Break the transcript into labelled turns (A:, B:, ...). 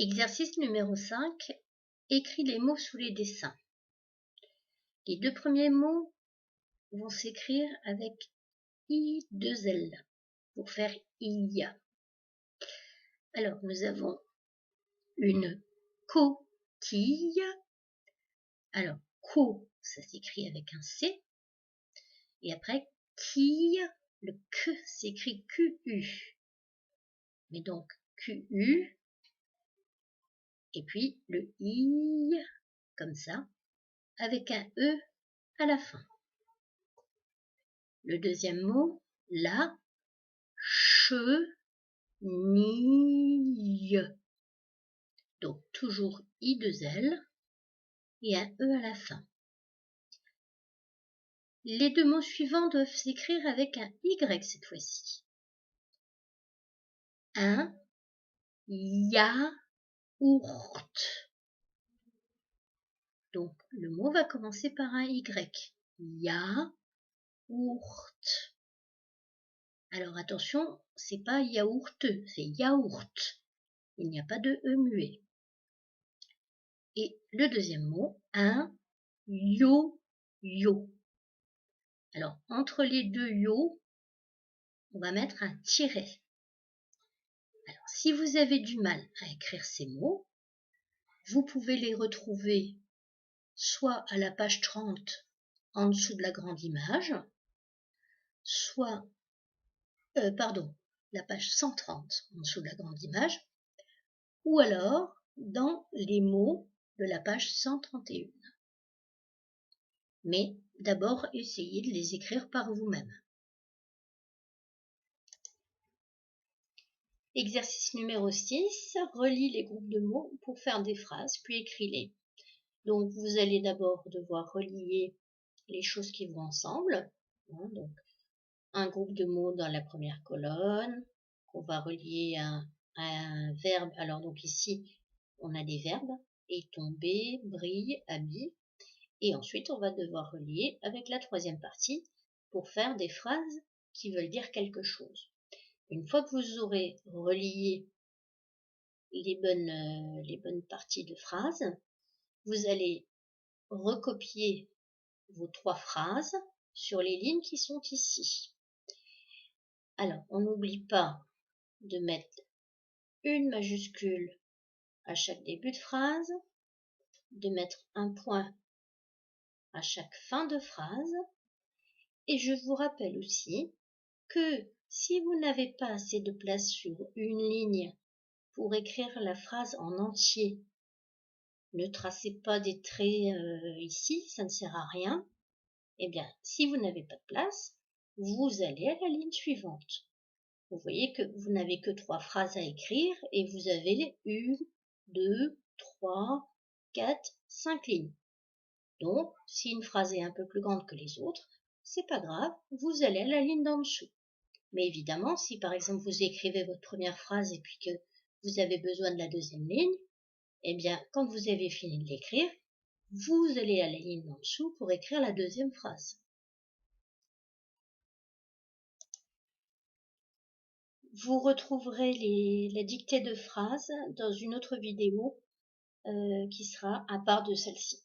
A: Exercice numéro 5. Écris les mots sous les dessins. Les deux premiers mots vont s'écrire avec I2L pour faire il. Alors, nous avons une coquille. Alors, co, ça s'écrit avec un C. Et après, quille, le que s'écrit QU. Mais donc, QU. Et puis, le I, comme ça, avec un E à la fin. Le deuxième mot, la chenille. Donc, toujours I2L et un E à la fin. Les deux mots suivants doivent s'écrire avec un Y cette fois-ci. Un yaourt. Donc, le mot va commencer par un Y. Yaourt. Alors, attention, c'est pas yaourteux, c'est yaourt. Il n'y a pas de E muet. Et le deuxième mot, un yo-yo. Alors, entre les deux yo, on va mettre un tiret. Alors, si vous avez du mal à écrire ces mots, vous pouvez les retrouver soit à la page 30 en dessous de la grande image, soit, la page 130 en dessous de la grande image, ou alors dans les mots de la page 131. Mais d'abord, essayez de les écrire par vous-même. Exercice numéro 6, relis les groupes de mots pour faire des phrases, puis écris-les. Donc, vous allez d'abord devoir relier les choses qui vont ensemble. Donc, un groupe de mots dans la première colonne, on va relier à un verbe. Alors, donc ici, on a des verbes, et tomber, brille, habille. Et ensuite, on va devoir relier avec la troisième partie pour faire des phrases qui veulent dire quelque chose. Une fois que vous aurez relié les bonnes parties de phrases, vous allez recopier vos 3 phrases sur les lignes qui sont ici. Alors, on n'oublie pas de mettre une majuscule à chaque début de phrase, de mettre un point à chaque fin de phrase. Et je vous rappelle aussi que si vous n'avez pas assez de place sur une ligne pour écrire la phrase en entier, ne tracez pas des traits ici, ça ne sert à rien. Eh bien, si vous n'avez pas de place, vous allez à la ligne suivante. Vous voyez que vous n'avez que 3 phrases à écrire et vous avez 1, 2, 3, 4, 5 lignes. Donc, si une phrase est un peu plus grande que les autres, c'est pas grave, vous allez à la ligne d'en dessous. Mais évidemment, si par exemple vous écrivez votre première phrase et puis que vous avez besoin de la deuxième ligne, eh bien, quand vous avez fini de l'écrire, vous allez à la ligne d'en dessous pour écrire la deuxième phrase. Vous retrouverez la dictée de phrases dans une autre vidéo qui sera à part de celle-ci.